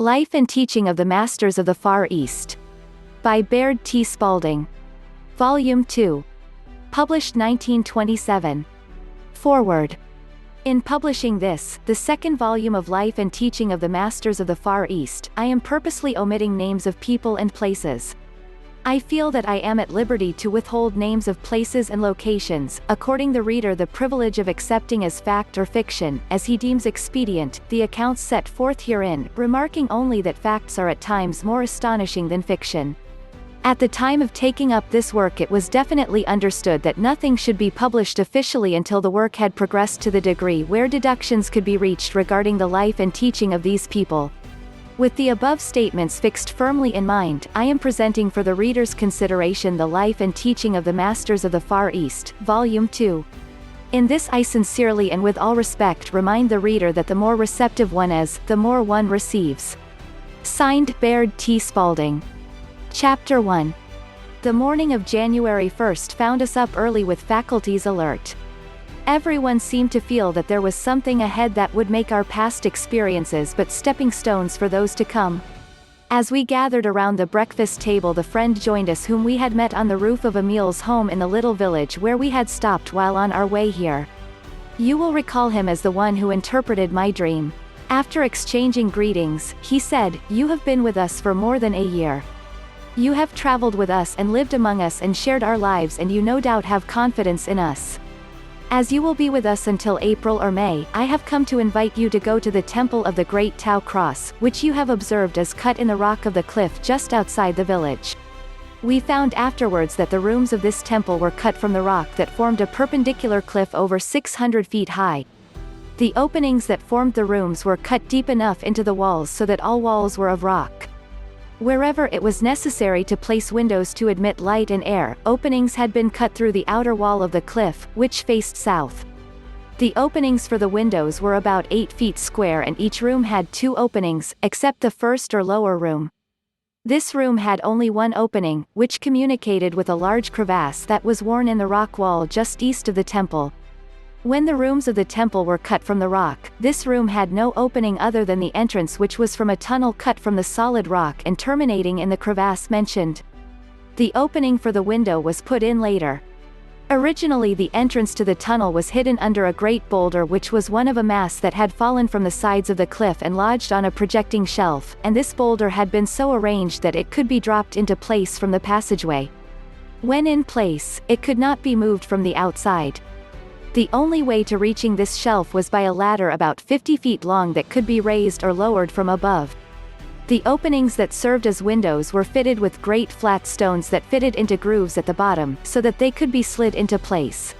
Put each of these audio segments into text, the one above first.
Life and Teaching of the Masters of the Far East. By Baird T. Spalding. Volume 2. Published 1927. Foreword. In publishing this, the second volume of Life and Teaching of the Masters of the Far East, I am purposely omitting names of people and places. I feel that I am at liberty to withhold names of places and locations, according the reader the privilege of accepting as fact or fiction, as he deems expedient, the accounts set forth herein, remarking only that facts are at times more astonishing than fiction. At the time of taking up this work it was definitely understood that nothing should be published officially until the work had progressed to the degree where deductions could be reached regarding the life and teaching of these people. With the above statements fixed firmly in mind, I am presenting for the reader's consideration the Life and Teaching of the Masters of the Far East, Volume 2. In this I sincerely and with all respect remind the reader that the more receptive one is, the more one receives. Signed, Baird T. Spalding. Chapter 1. The morning of January 1st found us up early with faculties alert. Everyone seemed to feel that there was something ahead that would make our past experiences but stepping stones for those to come. As we gathered around the breakfast table, the friend joined us whom we had met on the roof of Emil's home in the little village where we had stopped while on our way here. You will recall him as the one who interpreted my dream. After exchanging greetings, he said, "You have been with us for more than a year. You have traveled with us and lived among us and shared our lives, and you no doubt have confidence in us. As you will be with us until April or May, I have come to invite you to go to the temple of the Great Tau Cross, which you have observed is cut in the rock of the cliff just outside the village." We found afterwards that the rooms of this temple were cut from the rock that formed a perpendicular cliff over 600 feet high. The openings that formed the rooms were cut deep enough into the walls so that all walls were of rock. Wherever it was necessary to place windows to admit light and air, openings had been cut through the outer wall of the cliff, which faced south. The openings for the windows were about 8 feet square and each room had 2 openings, except the first or lower room. This room had only one opening, which communicated with a large crevasse that was worn in the rock wall just east of the temple. When the rooms of the temple were cut from the rock, this room had no opening other than the entrance, which was from a tunnel cut from the solid rock and terminating in the crevasse mentioned. The opening for the window was put in later. Originally the entrance to the tunnel was hidden under a great boulder, which was one of a mass that had fallen from the sides of the cliff and lodged on a projecting shelf, and this boulder had been so arranged that it could be dropped into place from the passageway. When in place, it could not be moved from the outside. The only way to reaching this shelf was by a ladder about 50 feet long that could be raised or lowered from above. The openings that served as windows were fitted with great flat stones that fitted into grooves at the bottom, so that they could be slid into place.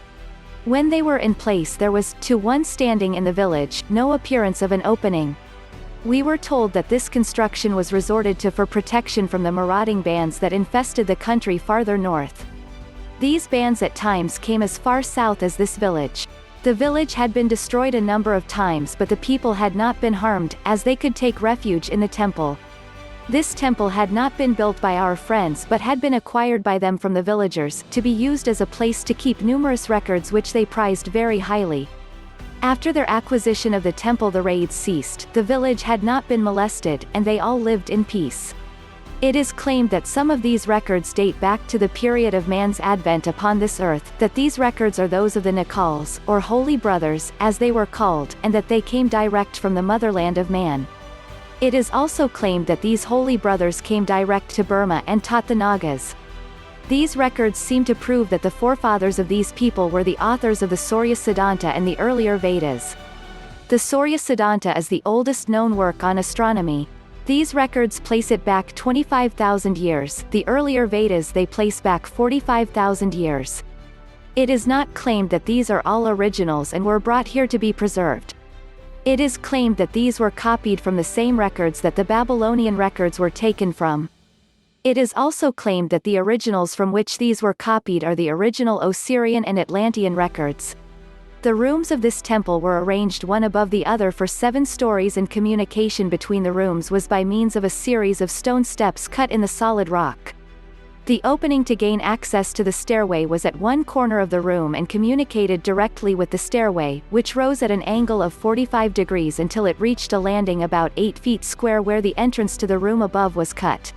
When they were in place there was, to one standing in the village, no appearance of an opening. We were told that this construction was resorted to for protection from the marauding bands that infested the country farther north. These bands at times came as far south as this village. The village had been destroyed a number of times, but the people had not been harmed, as they could take refuge in the temple. This temple had not been built by our friends but had been acquired by them from the villagers, to be used as a place to keep numerous records which they prized very highly. After their acquisition of the temple the raids ceased, the village had not been molested, and they all lived in peace. It is claimed that some of these records date back to the period of man's advent upon this earth, that these records are those of the Nakals, or Holy Brothers, as they were called, and that they came direct from the motherland of man. It is also claimed that these Holy Brothers came direct to Burma and taught the Nagas. These records seem to prove that the forefathers of these people were the authors of the Surya Siddhanta and the earlier Vedas. The Surya Siddhanta is the oldest known work on astronomy. These records place it back 25,000 years, the earlier Vedas they place back 45,000 years. It is not claimed that these are all originals and were brought here to be preserved. It is claimed that these were copied from the same records that the Babylonian records were taken from. It is also claimed that the originals from which these were copied are the original Osirian and Atlantean records. The rooms of this temple were arranged one above the other for 7 stories, and communication between the rooms was by means of a series of stone steps cut in the solid rock. The opening to gain access to the stairway was at one corner of the room and communicated directly with the stairway, which rose at an angle of 45 degrees until it reached a landing about 8 feet square where the entrance to the room above was cut.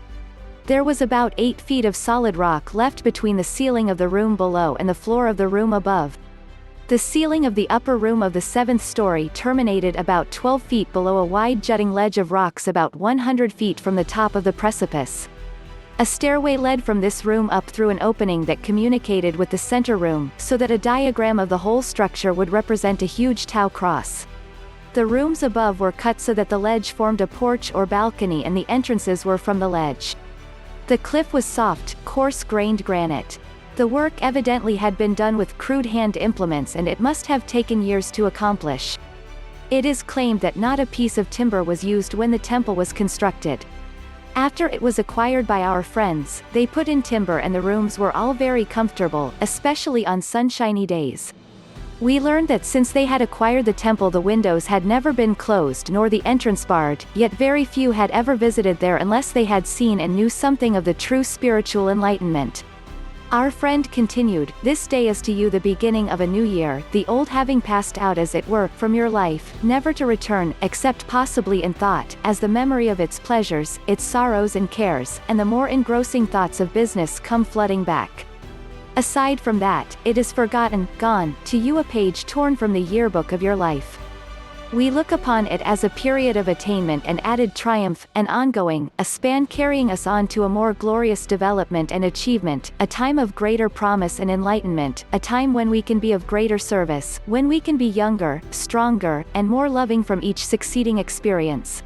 There was about 8 feet of solid rock left between the ceiling of the room below and the floor of the room above. The ceiling of the upper room of the 7th story terminated about 12 feet below a wide jutting ledge of rocks about 100 feet from the top of the precipice. A stairway led from this room up through an opening that communicated with the center room, so that a diagram of the whole structure would represent a huge Tau cross. The rooms above were cut so that the ledge formed a porch or balcony and the entrances were from the ledge. The cliff was soft, coarse-grained granite. The work evidently had been done with crude hand implements and it must have taken years to accomplish. It is claimed that not a piece of timber was used when the temple was constructed. After it was acquired by our friends, they put in timber and the rooms were all very comfortable, especially on sunshiny days. We learned that since they had acquired the temple the windows had never been closed nor the entrance barred, yet very few had ever visited there unless they had seen and knew something of the true spiritual enlightenment. Our friend continued, "This day is to you the beginning of a new year, the old having passed out as it were, from your life, never to return, except possibly in thought, as the memory of its pleasures, its sorrows and cares, and the more engrossing thoughts of business come flooding back. Aside from that, it is forgotten, gone, to you a page torn from the yearbook of your life. We look upon it as a period of attainment and added triumph, an ongoing, a span carrying us on to a more glorious development and achievement, a time of greater promise and enlightenment, a time when we can be of greater service, when we can be younger, stronger, and more loving from each succeeding experience.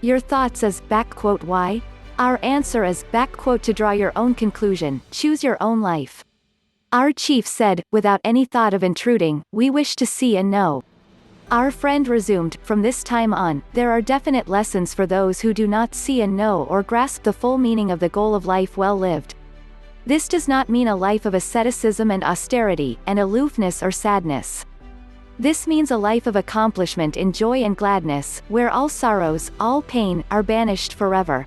Your thoughts as, why? Our answer is, to draw your own conclusion, choose your own life. Our chief said, without any thought of intruding, we wish to see and know. Our friend resumed, from this time on, there are definite lessons for those who do not see and know or grasp the full meaning of the goal of life well lived. This does not mean a life of asceticism and austerity, and aloofness or sadness. This means a life of accomplishment in joy and gladness, where all sorrows, all pain, are banished forever."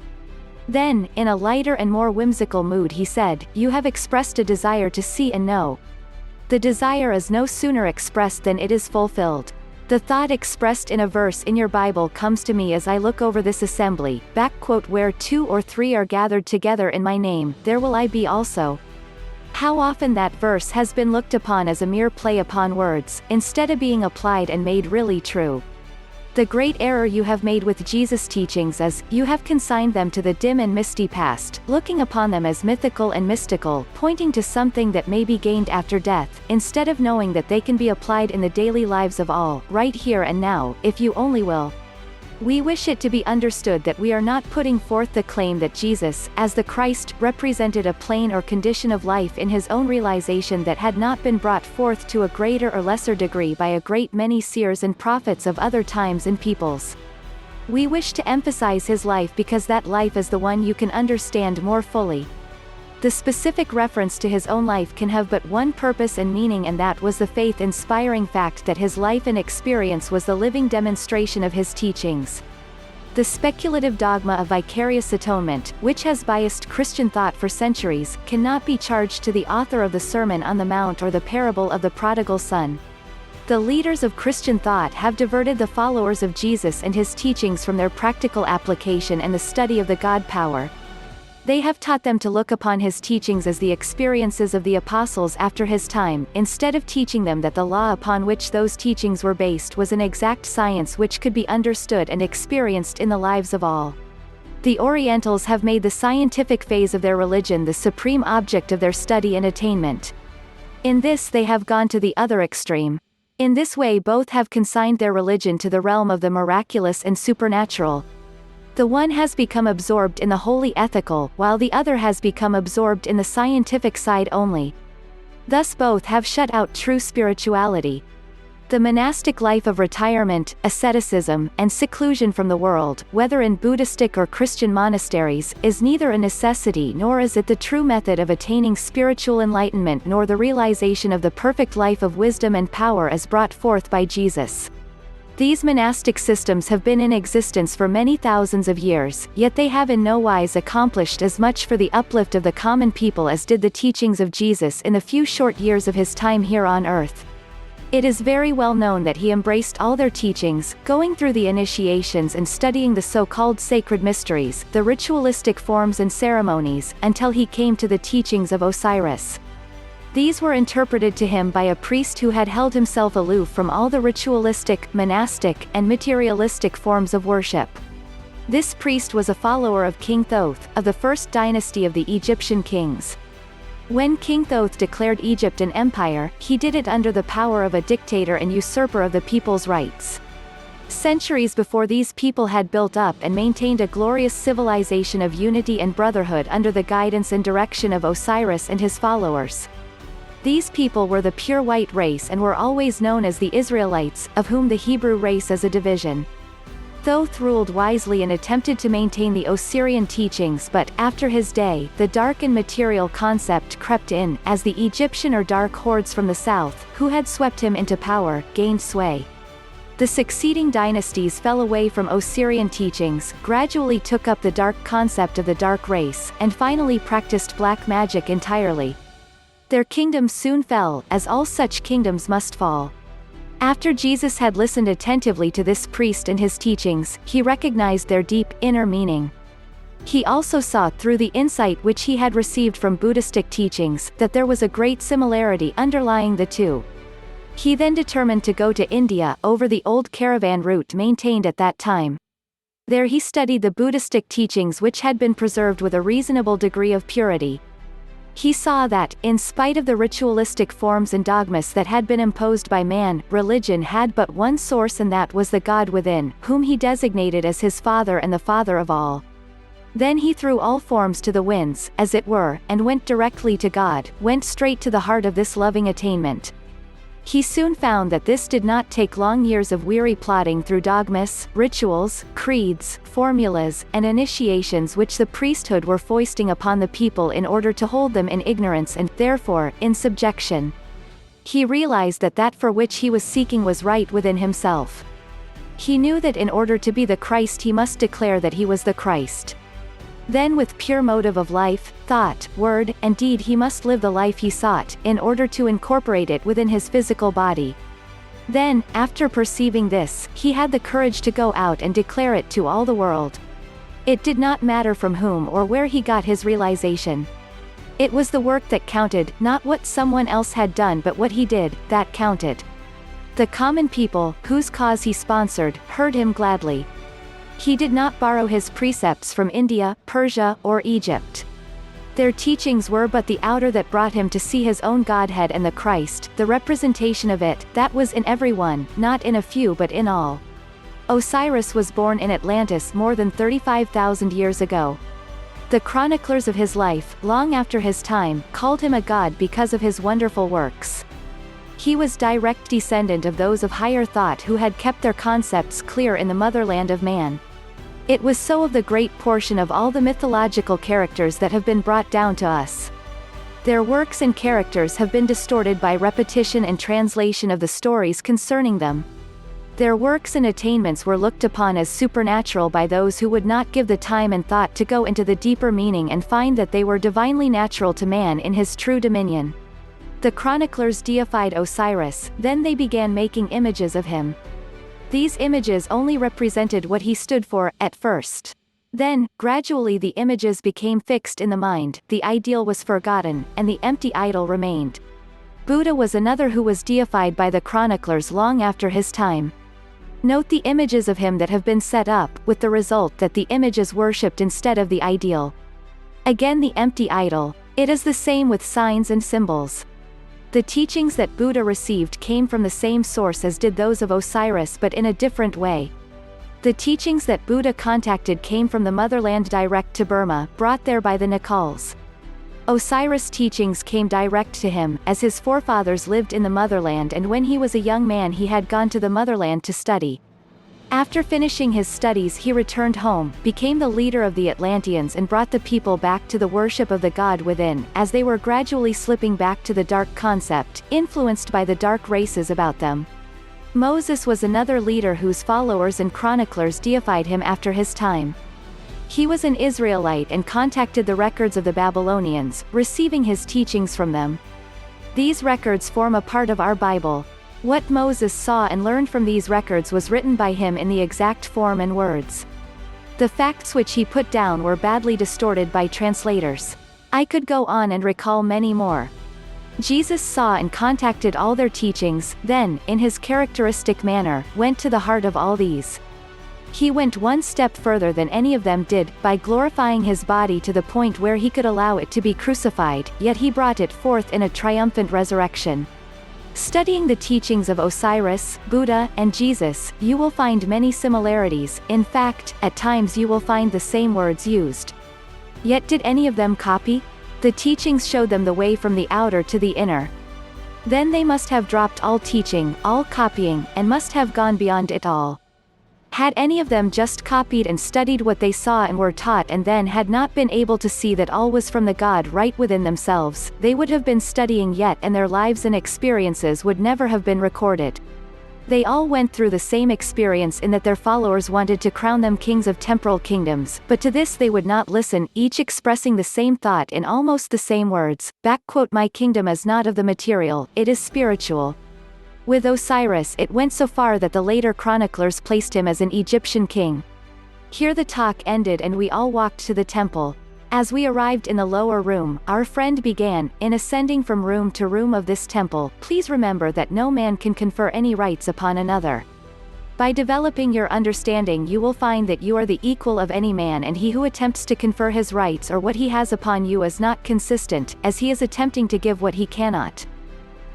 Then, in a lighter and more whimsical mood he said, "You have expressed a desire to see and know. The desire is no sooner expressed than it is fulfilled. The thought expressed in a verse in your Bible comes to me as I look over this assembly, where 2 or 3 are gathered together in my name, there will I be also." How often that verse has been looked upon as a mere play upon words, instead of being applied and made really true. The great error you have made with Jesus' teachings is, you have consigned them to the dim and misty past, looking upon them as mythical and mystical, pointing to something that may be gained after death, instead of knowing that they can be applied in the daily lives of all, right here and now, if you only will. We wish it to be understood that we are not putting forth the claim that Jesus, as the Christ, represented a plane or condition of life in his own realization that had not been brought forth to a greater or lesser degree by a great many seers and prophets of other times and peoples. We wish to emphasize his life because that life is the one you can understand more fully. The specific reference to his own life can have but one purpose and meaning, and that was the faith-inspiring fact that his life and experience was the living demonstration of his teachings. The speculative dogma of vicarious atonement, which has biased Christian thought for centuries, cannot be charged to the author of the Sermon on the Mount or the parable of the prodigal son. The leaders of Christian thought have diverted the followers of Jesus and his teachings from their practical application and the study of the God power. They have taught them to look upon his teachings as the experiences of the apostles after his time, instead of teaching them that the law upon which those teachings were based was an exact science which could be understood and experienced in the lives of all. The Orientals have made the scientific phase of their religion the supreme object of their study and attainment. In this they have gone to the other extreme. In this way both have consigned their religion to the realm of the miraculous and supernatural. The one has become absorbed in the wholly ethical, while the other has become absorbed in the scientific side only. Thus both have shut out true spirituality. The monastic life of retirement, asceticism, and seclusion from the world, whether in Buddhistic or Christian monasteries, is neither a necessity nor is it the true method of attaining spiritual enlightenment nor the realization of the perfect life of wisdom and power as brought forth by Jesus. These monastic systems have been in existence for many thousands of years, yet they have in no wise accomplished as much for the uplift of the common people as did the teachings of Jesus in the few short years of his time here on earth. It is very well known that he embraced all their teachings, going through the initiations and studying the so-called sacred mysteries, the ritualistic forms and ceremonies, until he came to the teachings of Osiris. These were interpreted to him by a priest who had held himself aloof from all the ritualistic, monastic, and materialistic forms of worship. This priest was a follower of King Thoth, of the first dynasty of the Egyptian kings. When King Thoth declared Egypt an empire, he did it under the power of a dictator and usurper of the people's rights. Centuries before, these people had built up and maintained a glorious civilization of unity and brotherhood under the guidance and direction of Osiris and his followers. These people were the pure white race and were always known as the Israelites, of whom the Hebrew race is a division. Thoth ruled wisely and attempted to maintain the Osirian teachings, but, after his day, the dark and material concept crept in, as the Egyptian or dark hordes from the south, who had swept him into power, gained sway. The succeeding dynasties fell away from Osirian teachings, gradually took up the dark concept of the dark race, and finally practiced black magic entirely. Their kingdom soon fell, as all such kingdoms must fall. After Jesus had listened attentively to this priest and his teachings, he recognized their deep, inner meaning. He also saw, through the insight which he had received from Buddhistic teachings, that there was a great similarity underlying the two. He then determined to go to India, over the old caravan route maintained at that time. There he studied the Buddhistic teachings which had been preserved with a reasonable degree of purity. He saw that, in spite of the ritualistic forms and dogmas that had been imposed by man, religion had but one source, and that was the God within, whom he designated as his Father and the Father of all. Then he threw all forms to the winds, as it were, and went directly to God, went straight to the heart of this loving attainment. He soon found that this did not take long years of weary plodding through dogmas, rituals, creeds, formulas, and initiations which the priesthood were foisting upon the people in order to hold them in ignorance and, therefore, in subjection. He realized that that for which he was seeking was right within himself. He knew that in order to be the Christ he must declare that he was the Christ. Then, with pure motive of life, thought, word, and deed, he must live the life he sought, in order to incorporate it within his physical body. Then, after perceiving this, he had the courage to go out and declare it to all the world. It did not matter from whom or where he got his realization. It was the work that counted, not what someone else had done, but what he did, that counted. The common people, whose cause he sponsored, heard him gladly. He did not borrow his precepts from India, Persia, or Egypt. Their teachings were but the outer that brought him to see his own Godhead and the Christ, the representation of it, that was in everyone, not in a few but in all. Osiris was born in Atlantis more than 35,000 years ago. The chroniclers of his life, long after his time, called him a god because of his wonderful works. He was direct descendant of those of higher thought who had kept their concepts clear in the motherland of man. It was so of the great portion of all the mythological characters that have been brought down to us. Their works and characters have been distorted by repetition and translation of the stories concerning them. Their works and attainments were looked upon as supernatural by those who would not give the time and thought to go into the deeper meaning and find that they were divinely natural to man in his true dominion. The chroniclers deified Osiris, then they began making images of him. These images only represented what he stood for, at first. Then, gradually the images became fixed in the mind, the ideal was forgotten, and the empty idol remained. Buddha was another who was deified by the chroniclers long after his time. Note the images of him that have been set up, with the result that the image is worshipped instead of the ideal. Again, the empty idol. It is the same with signs and symbols. The teachings that Buddha received came from the same source as did those of Osiris, but in a different way. The teachings that Buddha contacted came from the motherland direct to Burma, brought there by the Nakals. Osiris' teachings came direct to him, as his forefathers lived in the motherland, and when he was a young man he had gone to the motherland to study. After finishing his studies he returned home, became the leader of the Atlanteans and brought the people back to the worship of the God within, as they were gradually slipping back to the dark concept, influenced by the dark races about them. Moses was another leader whose followers and chroniclers deified him after his time. He was an Israelite and contacted the records of the Babylonians, receiving his teachings from them. These records form a part of our Bible. What Moses saw and learned from these records was written by him in the exact form and words. The facts which he put down were badly distorted by translators. I could go on and recall many more. Jesus saw and contacted all their teachings, then, in his characteristic manner, went to the heart of all these. He went one step further than any of them did, by glorifying his body to the point where he could allow it to be crucified, yet he brought it forth in a triumphant resurrection. Studying the teachings of Osiris, Buddha, and Jesus, you will find many similarities. In fact, at times you will find the same words used. Yet did any of them copy? The teachings showed them the way from the outer to the inner. Then they must have dropped all teaching, all copying, and must have gone beyond it all. Had any of them just copied and studied what they saw and were taught and then had not been able to see that all was from the God right within themselves, they would have been studying yet and their lives and experiences would never have been recorded. They all went through the same experience in that their followers wanted to crown them kings of temporal kingdoms, but to this they would not listen, each expressing the same thought in almost the same words, "My kingdom is not of the material, it is spiritual." With Osiris it went so far that the later chroniclers placed him as an Egyptian king. Here the talk ended and we all walked to the temple. As we arrived in the lower room, our friend began, in ascending from room to room of this temple, please remember that no man can confer any rights upon another. By developing your understanding you will find that you are the equal of any man and he who attempts to confer his rights or what he has upon you is not consistent, as he is attempting to give what he cannot.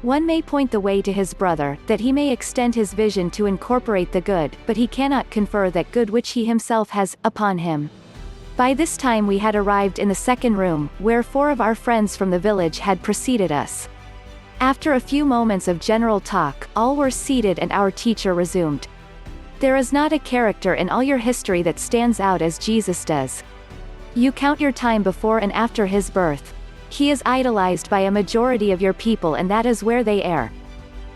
One may point the way to his brother, that he may extend his vision to incorporate the good, but he cannot confer that good which he himself has, upon him. By this time we had arrived in the second room, where 4 of our friends from the village had preceded us. After a few moments of general talk, all were seated and our teacher resumed. There is not a character in all your history that stands out as Jesus does. You count your time before and after his birth. He is idolized by a majority of your people and that is where they err.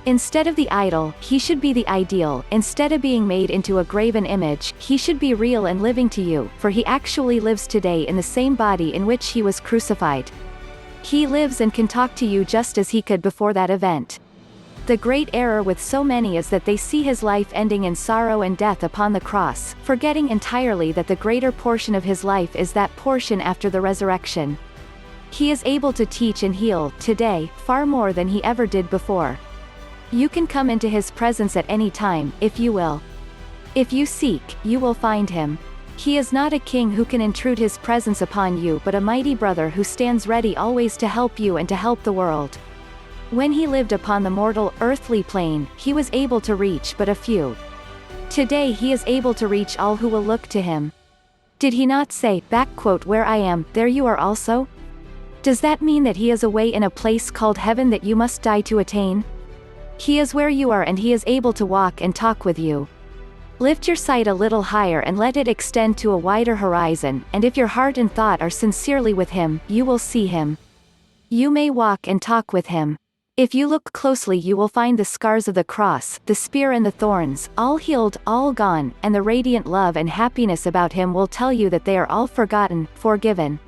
Instead of the idol, he should be the ideal. Instead of being made into a graven image, he should be real and living to you, for he actually lives today in the same body in which he was crucified. He lives and can talk to you just as he could before that event. The great error with so many is that they see his life ending in sorrow and death upon the cross, forgetting entirely that the greater portion of his life is that portion after the resurrection. He is able to teach and heal, today, far more than he ever did before. You can come into his presence at any time, if you will. If you seek, you will find him. He is not a king who can intrude his presence upon you but a mighty brother who stands ready always to help you and to help the world. When he lived upon the mortal, earthly plane, he was able to reach but a few. Today he is able to reach all who will look to him. Did he not say, "Where I am, there you are also"? Does that mean that he is away in a place called heaven that you must die to attain? He is where you are and he is able to walk and talk with you. Lift your sight a little higher and let it extend to a wider horizon, and if your heart and thought are sincerely with him, you will see him. You may walk and talk with him. If you look closely you will find the scars of the cross, the spear and the thorns, all healed, all gone, and the radiant love and happiness about him will tell you that they are all forgotten, forgiven.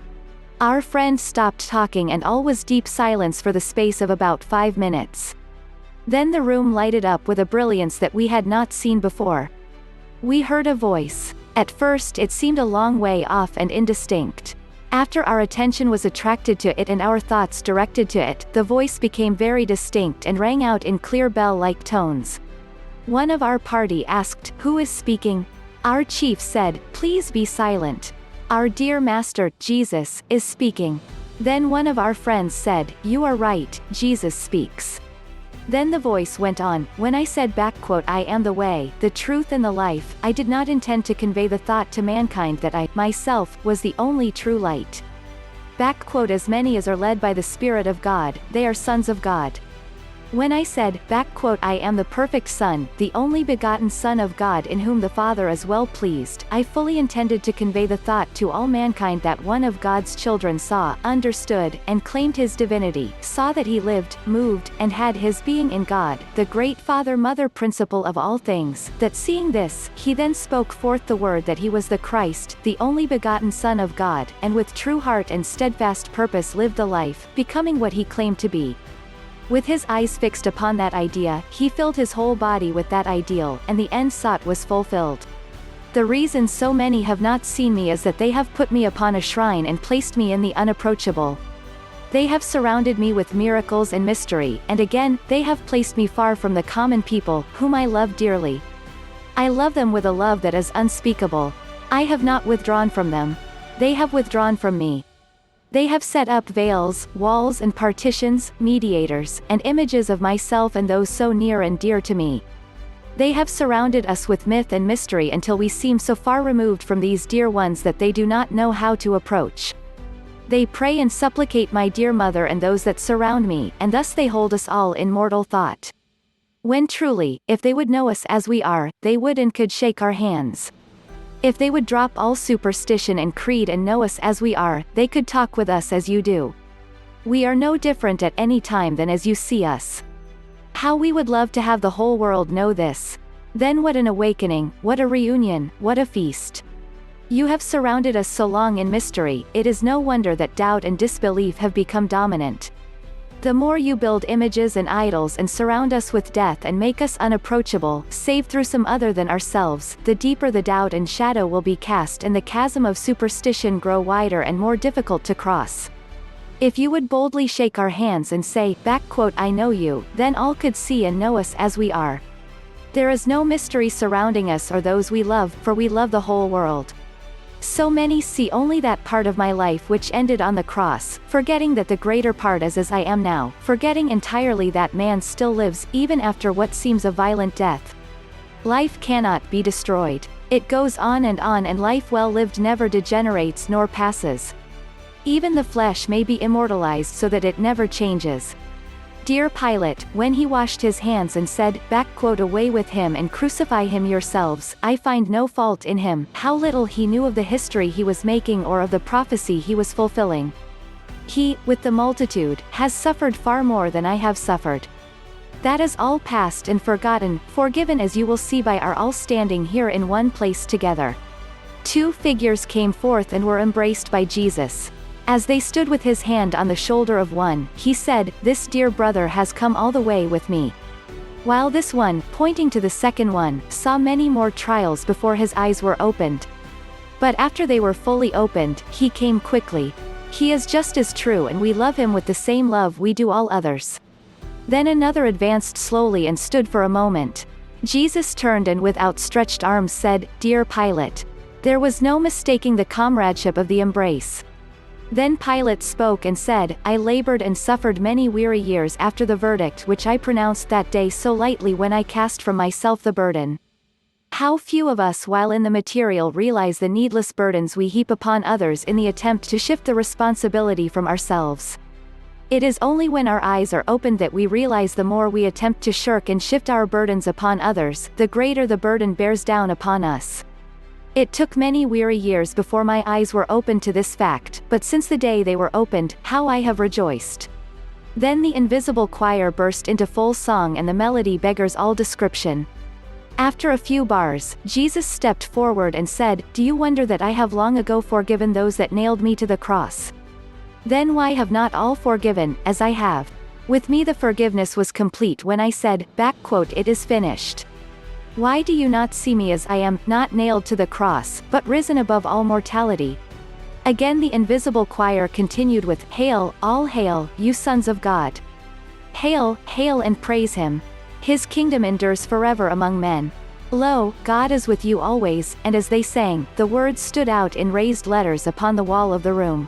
Our friend stopped talking and all was deep silence for the space of about 5 minutes. Then the room lighted up with a brilliance that we had not seen before. We heard a voice. At first it seemed a long way off and indistinct. After our attention was attracted to it and our thoughts directed to it, the voice became very distinct and rang out in clear bell-like tones. One of our party asked, "Who is speaking?" Our chief said, "Please be silent. Our dear master, Jesus, is speaking." Then one of our friends said, "You are right, Jesus speaks." Then the voice went on, "When I said I am the way, the truth and the life, I did not intend to convey the thought to mankind that I, myself, was the only true light. As many as are led by the Spirit of God, they are sons of God. When I said, I am the perfect Son, the only begotten Son of God in whom the Father is well pleased, I fully intended to convey the thought to all mankind that one of God's children saw, understood, and claimed his divinity, saw that he lived, moved, and had his being in God, the great Father-Mother principle of all things, that seeing this, he then spoke forth the word that he was the Christ, the only begotten Son of God, and with true heart and steadfast purpose lived the life, becoming what he claimed to be. With his eyes fixed upon that idea, he filled his whole body with that ideal, and the end sought was fulfilled. The reason so many have not seen me is that they have put me upon a shrine and placed me in the unapproachable. They have surrounded me with miracles and mystery, and again, they have placed me far from the common people, whom I love dearly. I love them with a love that is unspeakable. I have not withdrawn from them. They have withdrawn from me. They have set up veils, walls and partitions, mediators, and images of myself and those so near and dear to me. They have surrounded us with myth and mystery until we seem so far removed from these dear ones that they do not know how to approach. They pray and supplicate my dear mother and those that surround me, and thus they hold us all in mortal thought. When truly, if they would know us as we are, they would and could shake our hands. If they would drop all superstition and creed and know us as we are, they could talk with us as you do. We are no different at any time than as you see us. How we would love to have the whole world know this. Then what an awakening, what a reunion, what a feast. You have surrounded us so long in mystery, it is no wonder that doubt and disbelief have become dominant. The more you build images and idols and surround us with death and make us unapproachable, save through some other than ourselves, the deeper the doubt and shadow will be cast and the chasm of superstition grow wider and more difficult to cross. If you would boldly shake our hands and say, I know you, then all could see and know us as we are. There is no mystery surrounding us or those we love, for we love the whole world. So many see only that part of my life which ended on the cross, forgetting that the greater part is as I am now, forgetting entirely that man still lives, even after what seems a violent death. Life cannot be destroyed. It goes on, and life well lived never degenerates nor passes. Even the flesh may be immortalized so that it never changes. Dear Pilate, when he washed his hands and said, Away with him and crucify him yourselves, I find no fault in him, how little he knew of the history he was making or of the prophecy he was fulfilling. He, with the multitude, has suffered far more than I have suffered. That is all past and forgotten, forgiven, as you will see by our all standing here in one place together. Two figures came forth and were embraced by Jesus. As they stood with his hand on the shoulder of one, he said, This dear brother has come all the way with me. While this one, pointing to the second one, saw many more trials before his eyes were opened. But after they were fully opened, he came quickly. He is just as true, and we love him with the same love we do all others. Then another advanced slowly and stood for a moment. Jesus turned and with outstretched arms said, Dear Pilate. There was no mistaking the comradeship of the embrace. Then Pilate spoke and said, I labored and suffered many weary years after the verdict which I pronounced that day so lightly when I cast from myself the burden. How few of us while in the material realize the needless burdens we heap upon others in the attempt to shift the responsibility from ourselves. It is only when our eyes are opened that we realize the more we attempt to shirk and shift our burdens upon others, the greater the burden bears down upon us. It took many weary years before my eyes were opened to this fact, but since the day they were opened, how I have rejoiced. Then the invisible choir burst into full song and the melody beggars all description. After a few bars, Jesus stepped forward and said, Do you wonder that I have long ago forgiven those that nailed me to the cross? Then why have not all forgiven, as I have? With me the forgiveness was complete when I said, It is finished. Why do you not see me as I am, not nailed to the cross, but risen above all mortality? Again the invisible choir continued with, Hail, all hail, you sons of God. Hail, hail and praise him. His kingdom endures forever among men. Lo, God is with you always, and as they sang, the words stood out in raised letters upon the wall of the room.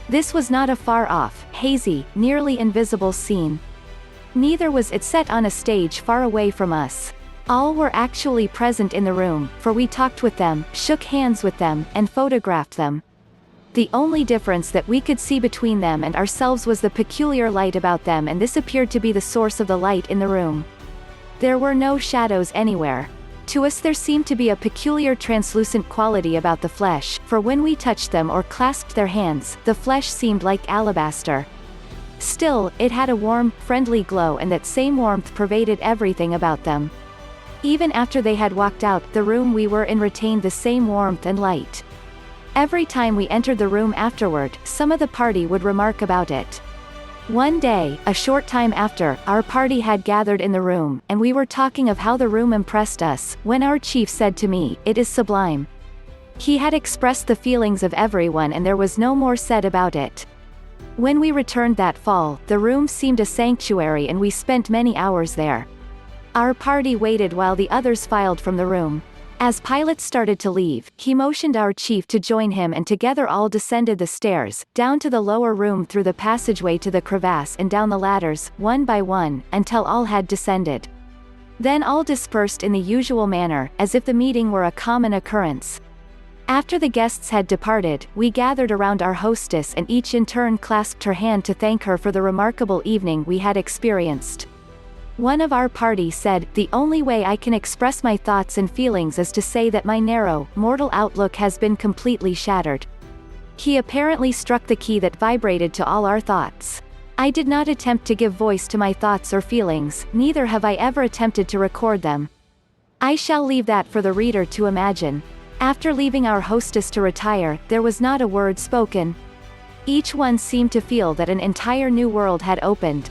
This was not a far-off, hazy, nearly invisible scene. Neither was it set on a stage far away from us. All were actually present in the room, for we talked with them, shook hands with them, and photographed them. The only difference that we could see between them and ourselves was the peculiar light about them, and this appeared to be the source of the light in the room. There were no shadows anywhere. To us there seemed to be a peculiar translucent quality about the flesh, for when we touched them or clasped their hands, the flesh seemed like alabaster. Still, it had a warm, friendly glow, and that same warmth pervaded everything about them. Even after they had walked out, the room we were in retained the same warmth and light. Every time we entered the room afterward, some of the party would remark about it. One day, a short time after, our party had gathered in the room, and we were talking of how the room impressed us, when our chief said to me, "It is sublime." He had expressed the feelings of everyone, and there was no more said about it. When we returned that fall, the room seemed a sanctuary, and we spent many hours there. Our party waited while the others filed from the room. As Pilate started to leave, he motioned our chief to join him, and together all descended the stairs, down to the lower room through the passageway to the crevasse and down the ladders, one by one, until all had descended. Then all dispersed in the usual manner, as if the meeting were a common occurrence. After the guests had departed, we gathered around our hostess, and each in turn clasped her hand to thank her for the remarkable evening we had experienced. One of our party said, "The only way I can express my thoughts and feelings is to say that my narrow, mortal outlook has been completely shattered." He apparently struck the key that vibrated to all our thoughts. I did not attempt to give voice to my thoughts or feelings, neither have I ever attempted to record them. I shall leave that for the reader to imagine. After leaving our hostess to retire, there was not a word spoken. Each one seemed to feel that an entire new world had opened.